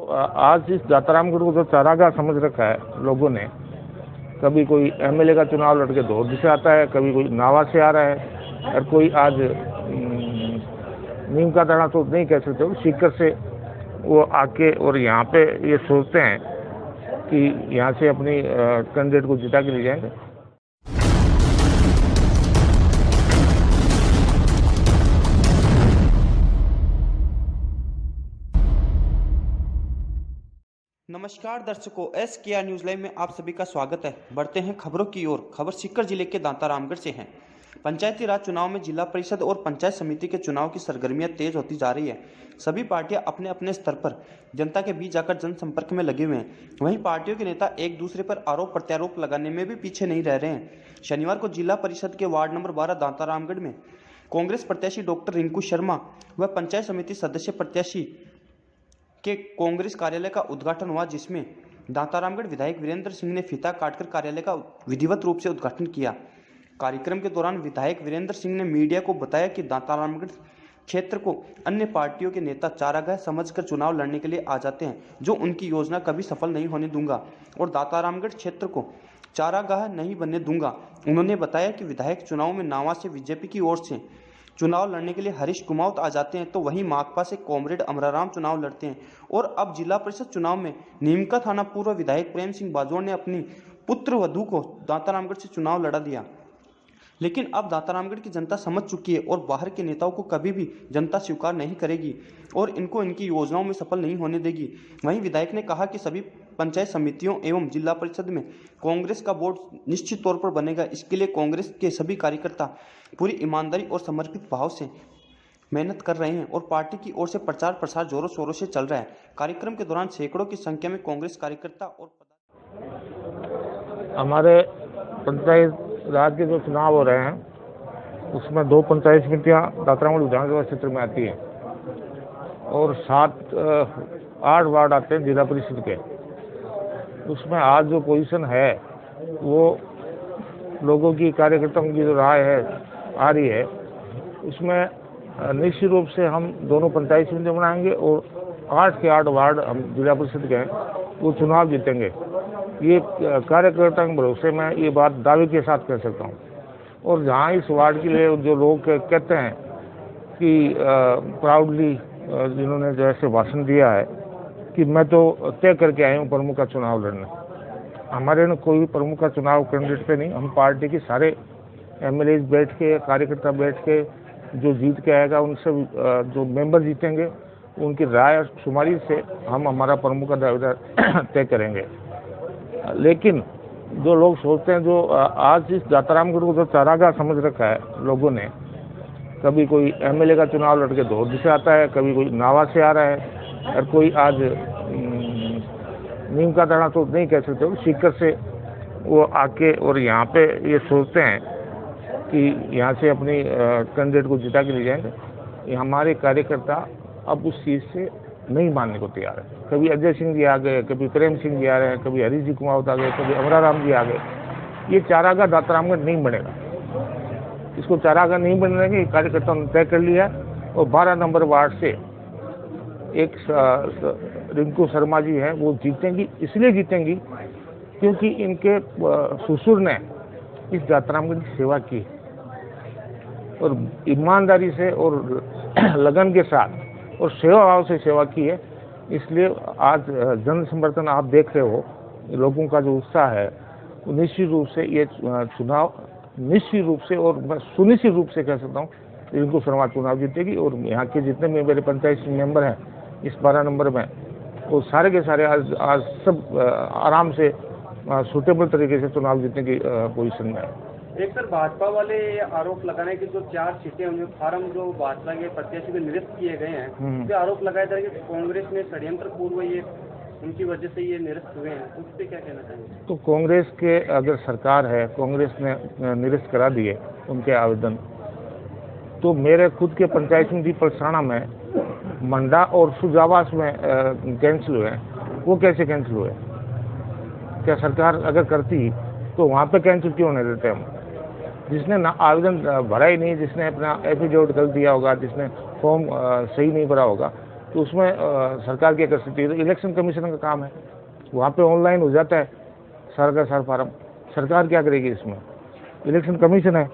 आज इस दातारामगढ़ को जो चारागाह समझ रखा है लोगों ने, कभी कोई एमएलए का चुनाव लड़के धोबी से आता है, कभी कोई नावा से आ रहा है, और कोई आज नीम का दाना तो नहीं कह सकते, सीकर से वो आके और यहाँ पे ये सोचते हैं कि यहाँ से अपनी कैंडिडेट को जिता के ले जाएंगे। नमस्कार दर्शकों, SKR न्यूज़ लाइव में आप सभी का स्वागत है। बढ़ते हैं खबरों की ओर। खबर सीकर जिले के दातारामगढ़ से है। पंचायती राज चुनाव में जिला परिषद और पंचायत समिति के चुनाव की सरगर्मियां तेज होती जा रही है। सभी पार्टियां अपने अपने स्तर पर जनता के बीच जाकर जनसंपर्क में लगे हुए हैं। वहीं पार्टियों के नेता एक दूसरे पर आरोप प्रत्यारोप लगाने में भी पीछे नहीं रह रहे हैं। शनिवार को जिला परिषद के वार्ड नंबर 12 दातारामगढ़ में कांग्रेस प्रत्याशी डॉक्टर रिंकू शर्मा व पंचायत समिति सदस्य प्रत्याशी के कांग्रेस कार्यालय का उद्घाटन हुआ, जिसमें दातारामगढ़ विधायक वीरेंद्र सिंह ने फीता काटकर कार्यालय का विधिवत रूप से उद्घाटन किया। कार्यक्रम के दौरान विधायक वीरेंद्र सिंह ने मीडिया को बताया कि दातारामगढ़ क्षेत्र को अन्य पार्टियों के नेता चारागाह समझकर चुनाव लड़ने के लिए आ जाते हैं, जो उनकी योजना कभी सफल नहीं होने दूंगा और दातारामगढ़ क्षेत्र को चारागाह नहीं बनने दूंगा। उन्होंने बताया कि विधायक चुनाव में नावा से बीजेपी की ओर से चुनाव लड़ने के लिए हरीश कुमावत आ जाते हैं, तो वहीं माकपा से कॉमरेड अमराराम चुनाव लड़ते हैं। और अब जिला परिषद चुनाव में नीमका थाना पूर्व विधायक प्रेम सिंह बाजोड़ ने अपनी पुत्र वधू को दातारामगढ़ से चुनाव लड़ा दिया। लेकिन अब दातारामगढ़ की जनता समझ चुकी है और बाहर के नेताओं को कभी भी जनता स्वीकार नहीं करेगी और इनको इनकी योजनाओं में सफल नहीं होने देगी। वहीं विधायक ने कहा कि सभी पंचायत समितियों एवं जिला परिषद में कांग्रेस का बोर्ड निश्चित तौर पर बनेगा। इसके लिए कांग्रेस के सभी कार्यकर्ता पूरी ईमानदारी और समर्पित भाव से मेहनत कर रहे हैं और पार्टी की ओर से प्रचार प्रसार जोरों शोरों से चल रहा है। कार्यक्रम के दौरान सैकड़ों की संख्या में कांग्रेस कार्यकर्ता और हमारे पंचायत राज के जो चुनाव हो रहे हैं उसमें 2 पंचायत समितियाँ दातारामगढ़ विधानसभा क्षेत्र में आती हैं और 8 वार्ड आते हैं जिला परिषद के। उसमें आज जो पोजीशन है वो लोगों की, कार्यकर्ताओं की जो राय है आ रही है, उसमें निश्चित रूप से हम दोनों पंचायत समिति बनाएंगे और 8 के 8 वार्ड हम जिला परिषद के हैं वो चुनाव जीतेंगे। ये कार्यकर्ता के भरोसे मैं ये बात दावे के साथ कह सकता हूँ। और जहाँ इस वार्ड के लिए जो लोग कहते हैं कि प्राउडली जिन्होंने जो ऐसे भाषण दिया है कि मैं तो तय करके आया हूँ प्रमुख का चुनाव लड़ने, हमारे ने कोई प्रमुख का चुनाव कैंडिडेट पे नहीं, हम पार्टी के सारे एमएलए बैठ के, कार्यकर्ता बैठ के जो जीत के आएगा उनसे जो मेंबर जीतेंगे उनकी राय शुमारी से हम हमारा प्रमुख का दावेदार तय करेंगे। लेकिन जो लोग सोचते हैं, जो आज इस दातारामगढ़ को जो चारागाह समझ रखा है लोगों ने, कभी कोई एमएलए का चुनाव लड़के धोबी से आता है, कभी कोई नावा से आ रहा है, और कोई आज नीम का दाना तो नहीं कह सकते, सीकर से वो आके और यहाँ पे ये सोचते हैं कि यहाँ से अपनी कैंडिडेट को जिता के ले जाएंगे। ये हमारे कार्यकर्ता अब उस चीज़ से नहीं मानने को तैयार है। कभी अजय सिंह जी आ गए, कभी प्रेम सिंह जी आ रहे हैं, कभी हरीश जी कुमावत आ गए, कभी अमराराम जी आ गए। ये चारागाह दातारामगढ़ नहीं बनेगा, इसको चारागाह नहीं बनने के कार्यकर्ताओं ने तय कर लिया है। और 12 नंबर वार्ड से एक रिंकू शर्मा जी हैं, वो जीतेंगी, इसलिए जीतेंगी क्योंकि इनके ससुर ने इस दातारामगढ़ की सेवा की और ईमानदारी से और लगन के साथ और सेवा भाव से सेवा की है। इसलिए आज जन समर्थन आप देख रहे हो, लोगों का जो उत्साह है, निश्चित रूप से ये चुनाव निश्चित रूप से और मैं सुनिश्चित रूप से कह सकता हूँ रिंकू शर्मा चुनाव जीतेगी। और यहाँ के जितने भी मेरे पंचायत मेंबर हैं इस 12 नंबर में, वो सारे के सारे आज सब आराम से सूटेबल तरीके से चुनाव जीतने की पोजीशन में है। एक सर, भाजपा वाले आरोप लगाने की जो 4 सीटें उनके फार्म जो भाजपा के प्रत्याशी को निरस्त किए गए हैं, उस पर आरोप लगाया जा रहा है कि कांग्रेस ने षड्यंत्र पूर्व ये उनकी वजह से ये निरस्त हुए हैं, उस पर क्या कहना चाहेंगे? तो कांग्रेस के अगर सरकार है, कांग्रेस ने निरस्त करा दिए उनके आवेदन, तो मेरे खुद के पंचायत समिति पलसाना में मंडा और सुजावास में कैंसिल हुए, वो कैसे कैंसिल हुए? क्या सरकार अगर करती तो वहाँ पे कैंसिल क्यों होने देते हम? जिसने ना आवेदन भरा ही नहीं, जिसने अपना एफिडेविट कर दिया होगा, जिसने फॉर्म सही नहीं भरा होगा, तो उसमें सरकार क्या कर सकती है? तो इलेक्शन कमीशन का काम है, वहाँ पे ऑनलाइन हो जाता है सारा का सारा फार्म। सरकार क्या करेगी इसमें? इलेक्शन कमीशन है,